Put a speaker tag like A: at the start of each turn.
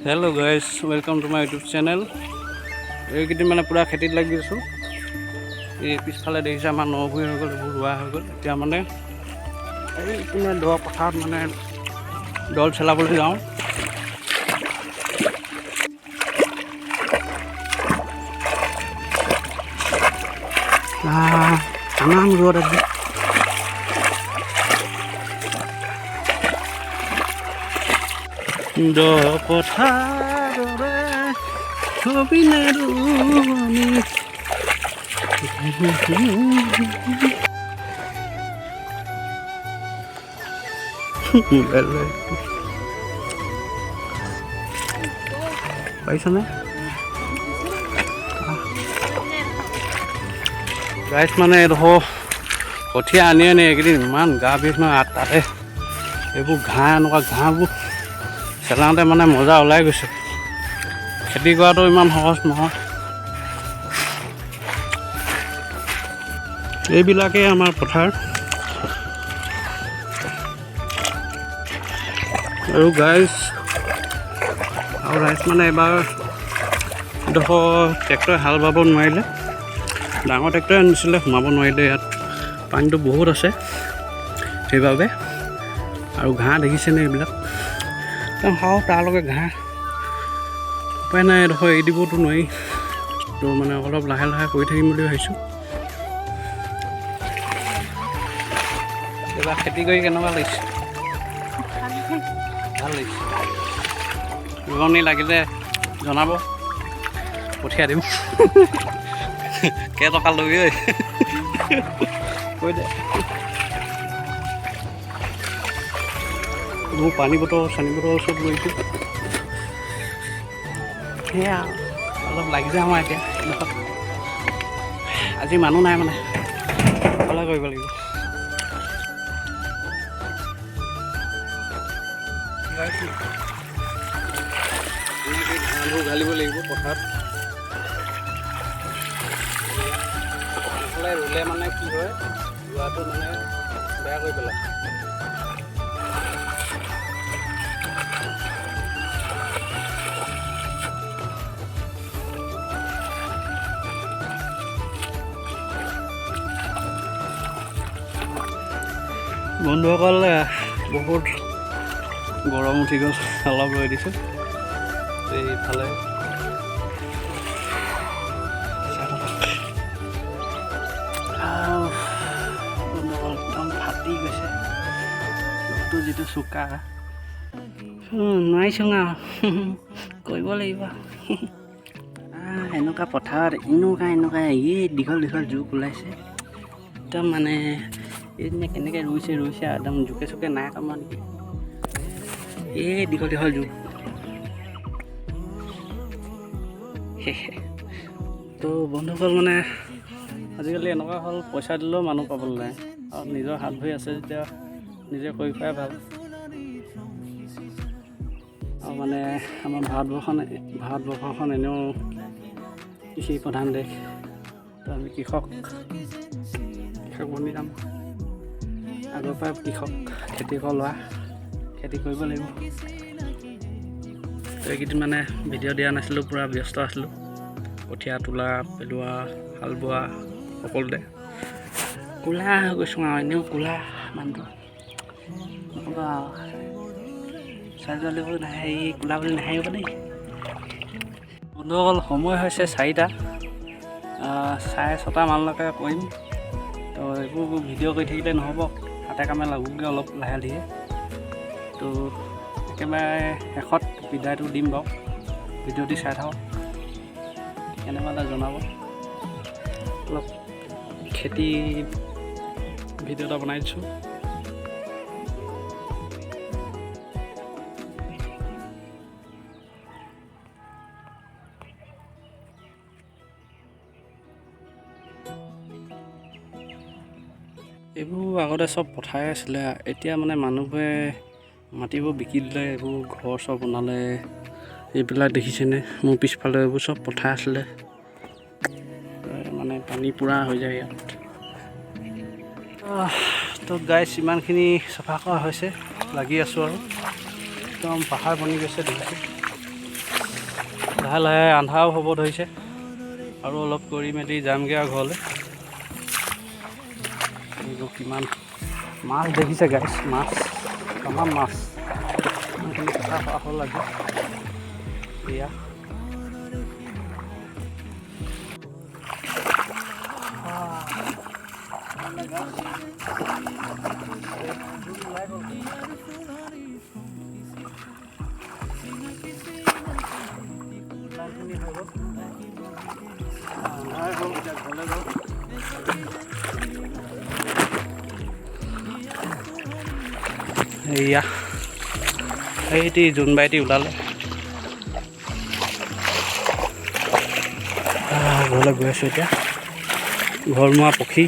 A: Hello guys, welcome to my YouTube channel. এইকেইদিন মানে পুৰা খেতিত লাগি আছোঁ। এই পিছফালে দেখিছে আমাৰ নভুই হৈ গ'ল, এইবোৰ ৰোৱা হৈ গ'ল। এতিয়া মানে এইপিনে দ পথাৰত মানে দল চেলাবলৈ যাওঁ। তামাম ৰ'দ আজি। দ পথাৰৰে ছবি নেৰো আমি পাইছনে? গাইছ মানে এডোখৰ কঠীয়া আনি এইকেইদিন ইমান গা বিষ নহয়। তাতে এইবোৰ ঘাঁহ এনেকুৱা ঘাঁহবোৰ চেলাওঁতে মানে মজা ওলাই গৈছে। খেতি কৰাটো ইমান সহজ নহয়। এইবিলাকেই আমাৰ পথাৰ। আৰু ৰাইজ মানে এবাৰ এডোখৰ ট্ৰেক্টৰে হাল বাব নোৱাৰিলে, ডাঙৰ ট্ৰেক্টৰে আনিছিলে, সোমাব নোৱাৰিলে। ইয়াত পানীটো বহুত আছে সেইবাবে। আৰু ঘাঁহ দেখিছেনে এইবিলাক খাওঁ, তাৰলৈকে ঘাঁহ উপায় নাই। এডোখৰ এৰি দিবতো নোৱাৰি, তো মানে অলপ লাহে লাহে কৰি থাকিম বুলি ভাবিছোঁ। এইবাৰ খেতি কৰি কেনেকুৱা লাগিছে? ভাল লাগিছে। ৰোৱনী লাগিলে জনাব, পঠিয়াই দিম। কেইটকা ল'বি ঐ? কৈ দে। মোৰ পানী বটল চানী বটল চব লৈছোঁ। সেয়া অলপ লাগি যাম আৰু এতিয়া। আজি মানুহ নাই মানে, অকলে কৰিব লাগিব। ধানবোৰ ঘালিব লাগিব পথাৰত। নহ'লে ৰুলে মানে কি হয়, ৰোৱাটো মানে বেয়া কৰি পেলায়। বন্ধুসকল, বহুত গৰম উঠি গ'ল, অলপ ৰৈ দিছোঁ। এইফালে বন্ধুসকল একদম ফাটি গৈছে ৰ'দটো, যিটো চোকা। নোৱাৰিছোঁ আৰু কৰিব লাগিব। এনেকুৱা পথাৰত এনেকুৱা দীঘল দীঘল জোক ওলাইছে একদম। মানে এইদিনা কেনেকৈ ৰুইছে একদম জোকে চোকে নাই কমা নেকি। দীঘল দীঘল জোক। তো বন্ধুসকল, মানে আজিকালি এনেকুৱা হ'ল, পইচা দিলেও মানুহ পাবলৈ নাই। আৰু নিজৰ হাত ভৰি আছে যেতিয়া নিজে কৰি খোৱাই ভাল। আৰু মানে আমাৰ ভাৰতবৰ্ষখন এনেও কৃষি প্ৰধান দেশ। তো আমি কৃষক বনি যাম। আগৰ পৰাই কৃষক, খেতি কৰা, খেতি কৰিব লাগিব। তো এইকেইদিন মানে ভিডিঅ' দিয়া নাছিলোঁ, পূৰা ব্যস্ত আছিলোঁ। কঠীয়া তোলা, পেলোৱা, হাল বোৱা সকলোতে ক'লা হৈ গৈছোঁ আৰু। এনেও ক'লা মানুহটো নক'বা আৰু। ছোৱালী নাহে, ক'লা বুলি নাহিব দেই। বন্ধুসকল, সময় হৈছে 4টা, 6:30 মানলৈকে কৰিম। তো এইবোৰ ভিডিঅ' কৰি থাকিলে নহ'ব, হাতে কামে লাগোগৈ অলপ লাহে ধীৰে। তো একেবাৰে শেষত বিদায়টো দিম বাৰু। ভিডিঅ'টি চাই থাকক, কেনেকুৱা জনাব। অলপ খেতি ভিডিঅ' এটা বনাই দিছোঁ। এইবোৰ আগতে চব পথাৰে আছিলে। এতিয়া মানে মানুহবোৰে মাটিবোৰ বিকি দিলে, এইবোৰ ঘৰ চব বনালে। এইবিলাক দেখিছেনে, মোৰ পিছফালে এইবোৰ চব পথাৰ আছিলে। মানে পানী পূৰা হৈ যায় ইয়াত। তো গাইছ, ইমানখিনি চফা কৰা হৈছে, লাগি আছোঁ আৰু। একদম পাহাৰ বনি গৈছে দেখিছোঁ। লাহে লাহে আন্ধাৰো হ'ব ধৰিছে আৰু অলপ কৰি মেলি যামগৈ আৰু ঘৰলৈ। এইবোৰ কিমান মাছ দেখিছে গাইছ, মাছ তামাম মাছ কথা কোৱা হ'ল আজি। এয়া এয়া এইটি জোনবাইটি ওলালে। ঘৰলৈ গৈ আছোঁ এতিয়া। ঘৰমুৱা পক্ষী